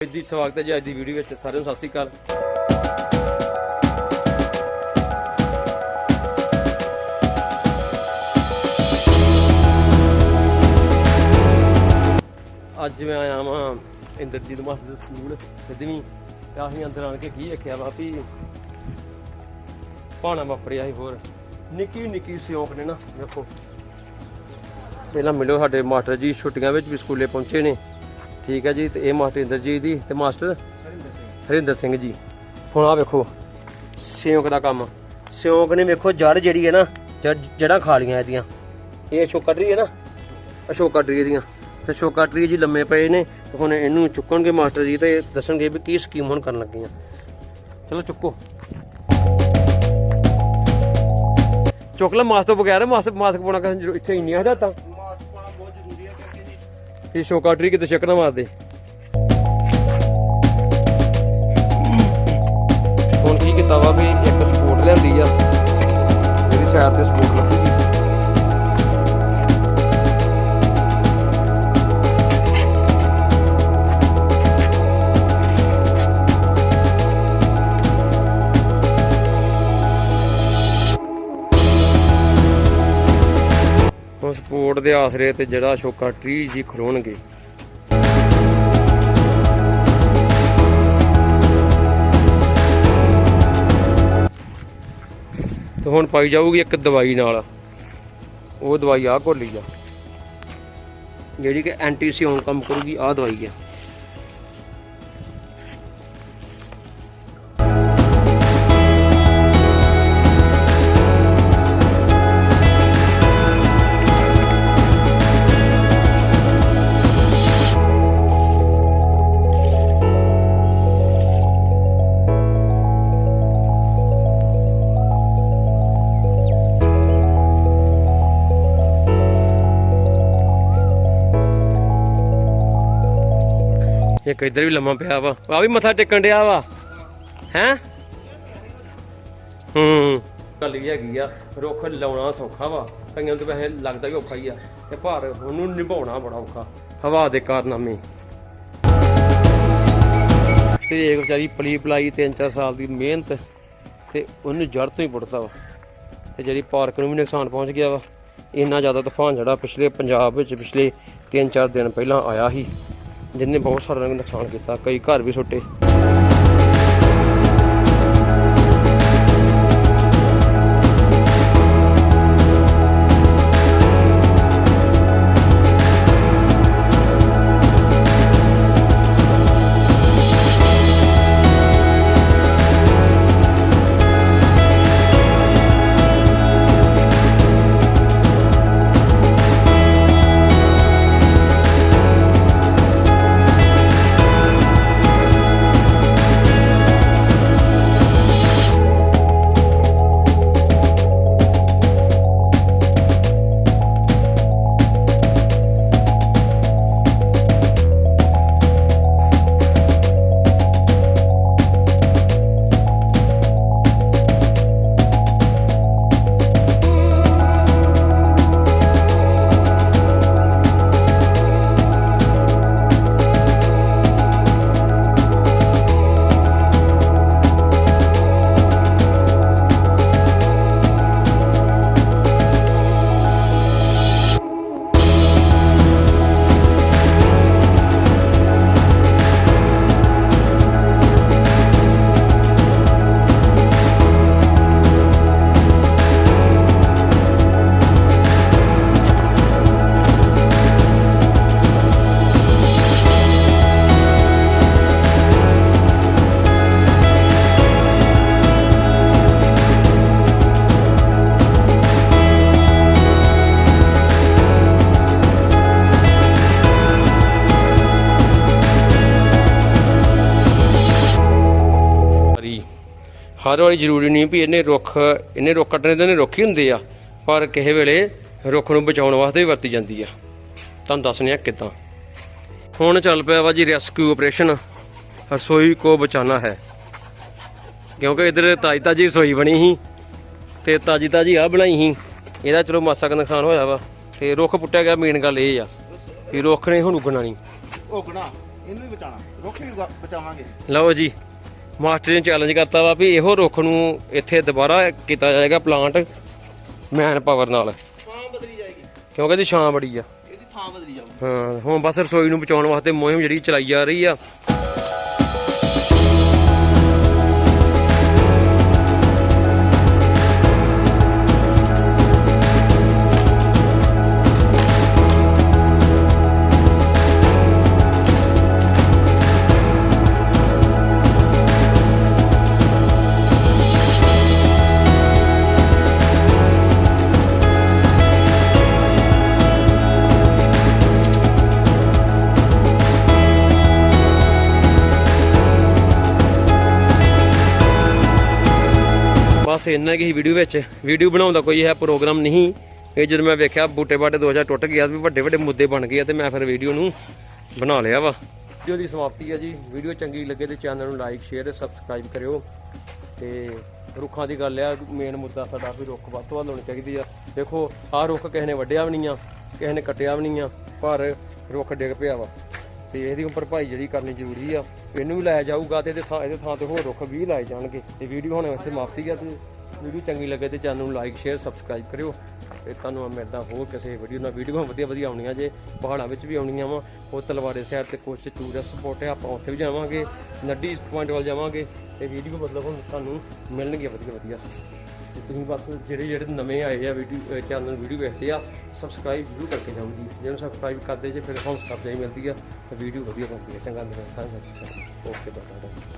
जी स्वागत है जी। अज की वीडियो में सारे सत श्री अकाल। अज मैं आया वहाँ इंद्रजीत मास्टर स्कूल सिद्धवीं। असीं अंदर आन के की रखिया वा भी भाना वापरिया ही। होर निक्की निक्की सियोंक ने ना देखो। पहला मिलो साडे मास्टर जी छुट्टियां भी स्कूले पहुंचे ने, ठीक है जी। तो ये मास्टर इंद्रजीत जी ते मास्टर हरिंदर सिंह जी। हुण आ वेखो सियोंक दा काम। सियोंक ने वेखो जड़ जिहड़ी है ना, जड़ां खा लियां इहदियां। ये अशोका ट्री है ना, अशोका ट्री दियां। ते अशोका ट्री जी लम्मे पए ने। ते हुण इहनूं चुक्कणगे मास्टर जी ते दस्सणगे भी की स्कीम हुण करन लगे आ। चलो चुक्को, चुक लो। मास्क तो बगैर मास्क पाउणा इत्थे इन्नियां हदायतां। फिर अशोका ट्री किते चक्कर मार दे। हुण की कीता वा भी एक सपोर्ट लिआंदी आ, जेहड़ी साइड ते सपोर्ट लगूगी। हुण सपोर्ट दे आसरे ते जेहड़ा अशोका ट्री जी खलोणगे। तो हुण पाई जाऊगी एक दवाई नाल। वो दवाई आ घोली आ जिहड़ी कि एंटी सियोन कम करूगी। आ दवाई है। एक इधर भी लम्मा पिया वा, आ भी मथा टेकन डिया वा है। गल ये हैगी आ, रुख लाउणा सौखा वा, कईयां नूं वैसे लगदा ही औखा ही आ, ते पर ओनूं निभाउणा बड़ा औखा हवा दे कारनामे। ते एक बेचारी पली पलाई 3-4 साल की मेहनत ते उन्हें जड़ तो ही पुट्टदा वा। ते जिहड़ी पार्क नूं भी नुकसान पहुंच गया वा। इन्ना ज़्यादा तूफान जिहड़ा पिछले पंजाब विच पिछले 3-4 दिन पहलां आया ही, जिन्हें बहुत सारा नुकसान किया। कई घर भी सुट्टे। हर वाली जरूरी नहीं भी इन्हें रुख कट्टने तो रुख ही होंगे आ, पर किसी वेले रुख नूं बचाउण वास्ते भी वरती जाती है। तुहानूं दस्सने किदां। हुण चल पिया वा जी रेस्क्यू ऑपरेशन, रसोई को बचाना है। क्योंकि इधर ताजी ताजी रसोई बनी ही ते ताजी ताजी आ बनाई ही। ਇਹਦਾ चलो मासा का नुकसान होया वा ते रुख पुट्टिया गया। मेन गल ये आ भी रुख ने हुण उगना नहीं। ਇਹਨੂੰ ਵੀ ਬਚਾਉਣਾ, ਰੁੱਖ ਵੀ ਬਚਾਵਾਂਗੇ। ਲਓ ਜੀ ਮਾਸਟਰ ਨੇ ਚੈਲੰਜ ਕਰਤਾ ਵਾ ਵੀ ਇਹੋ ਰੁੱਖ ਨੂੰ ਇੱਥੇ ਦੁਬਾਰਾ ਕੀਤਾ ਜਾਏਗਾ ਪਲਾਂਟ ਮੈਨ ਪਾਵਰ ਨਾਲ, ਥਾਂ ਬਦਲੀ ਜਾਏਗੀ ਕਿਉਂਕਿ ਇਹਦੀ ਛਾਂ ਬੜੀ ਆ। ਇਹਦੀ ਥਾਂ ਬਦਲੀ ਜਾਊਗੀ। ਹਾਂ ਹੁਣ ਬਸ ਰਸੋਈ ਨੂੰ ਬਚਾਉਣ ਵਾਸਤੇ ਮੁਹਿੰਮ ਜਿਹੜੀ ਚਲਾਈ ਜਾ ਰਹੀ ਆ। ਬਸ ਇੰਨਾ ਕਿ ਵੀਡੀਓ ਵਿੱਚ ਵੀਡੀਓ ਬਣਾਉਣ ਦਾ ਕੋਈ ਹੈ ਪ੍ਰੋਗਰਾਮ ਨਹੀਂ। ਇਹ ਜਦੋਂ ਮੈਂ ਵੇਖਿਆ ਬੂਟੇ ਬਾਟੇ 2000 ਟੁੱਟ ਗਿਆ ਵੀ ਵੱਡੇ ਵੱਡੇ ਮੁੱਦੇ ਬਣ ਗਏ ਤੇ ਮੈਂ ਫਿਰ ਵੀਡੀਓ ਨੂੰ ਬਣਾ ਲਿਆ ਵਾ। ਵੀਡੀਓ ਦੀ ਸਮਾਪਤੀ ਹੈ ਜੀ। ਵੀਡੀਓ ਚੰਗੀ ਲੱਗੇ ਤੇ ਚੈਨਲ ਨੂੰ ਲਾਈਕ ਸ਼ੇਅਰ ਤੇ ਸਬਸਕ੍ਰਾਈਬ ਕਰਿਓ। ਤੇ ਰੁੱਖਾਂ ਦੀ ਗੱਲ ਆ, ਮੇਨ ਮੁੱਦਾ ਸਾਡਾ ਵੀ ਰੁੱਖ ਵੱਧ ਤੋਂ ਵੱਧ ਹੋਣੀ ਚਾਹੀਦੀ ਆ। ਦੇਖੋ ਆਹ ਰੁੱਖ ਕਿਸੇ ਨੇ ਵੱਢਿਆ ਵੀ ਨਹੀਂ ਆ, ਕਿਸੇ ਨੇ ਕੱਟਿਆ ਵੀ ਨਹੀਂ ਆ, ਪਰ ਰੁੱਖ ਡਿੱਗ ਪਿਆ ਵਾ ਤੇ ਇਹਦੀ ਉੱਪਰ ਭਰਪਾਈ ਜਿਹੜੀ ਕਰਨੀ ਜ਼ਰੂਰੀ ਆ। ਇਹਨੂੰ ਵੀ ਲਾਇਆ ਜਾਊਗਾ ਤੇ ਇਹਦੇ ਥਾਂ ਤੇ ਹੋਰ ਰੁੱਖ ਵੀ ਲਾਏ ਜਾਣਗੇ। ਤੇ ਵੀਡੀਓ ਹੁਣ ਇੱਥੇ ਸਮਾਪਤੀ ਆ। ਤੇ ਵੀਡੀਓ ਚੰਗੀ ਲੱਗੇ ਤੇ ਚੈਨਲ ਨੂੰ ਲਾਈਕ ਸ਼ੇਅਰ ਸਬਸਕ੍ਰਾਈਬ ਕਰਿਓ। ਤੇ ਤੁਹਾਨੂੰ ਮਿਲਦਾ ਹੋਰ ਕਿਸੇ ਵੀਡੀਓ ਨਾਲ। ਵੀਡੀਓ ਵਧੀਆ ਵਧੀਆ ਆਉਣੀਆਂ ਜੇ, ਪਹਾੜਾਂ ਵਿੱਚ ਵੀ ਆਉਣੀਆਂ ਵਾ। ਉਹ ਤਲਵਾੜੇ ਸਾਈਡ ਤੇ ਕੁਛ ਟੂਰਿਸਟ ਸਪੋਟ ਹੈ, ਆਪਾਂ ਉੱਥੇ ਵੀ ਜਾਵਾਂਗੇ। ਨੱਡੀ ਪੁਆਇੰਟ ਵੱਲ ਜਾਵਾਂਗੇ ਤੇ ਵੀਡੀਓ ਮਤਲਬ ਹੁਣ ਤੁਹਾਨੂੰ ਮਿਲਣਗੀਆਂ ਵਧੀਆ ਵਧੀਆ। ਤੇ ਤੁਸੀਂ ਬਸ ਜਿਹੜੇ ਨਵੇਂ ਆਏ ਆ ਵੀਡੀਓ ਚੈਨਲ ਵੀਡੀਓ ਵੇਖਦੇ ਆ, ਸਬਸਕ੍ਰਾਈਬ ਜ਼ਰੂਰ ਕਰਕੇ ਜਾਊਗੀ। ਜਿਹਨੂੰ ਸਬਸਕ੍ਰਾਈਬ ਕਰਦੇ ਜੇ ਫਿਰ ਹੌਸਲਾ ਅਫਜ਼ਾਈ ਮਿਲਦੀ ਆ ਤੇ ਵੀਡੀਓ ਵਧੀਆ ਬਣਦੀ ਹੈ। ਚੰਗਾ ਮਿਲਦਾ ਸਾਰਿਆਂ ਨੂੰ। Okay bye.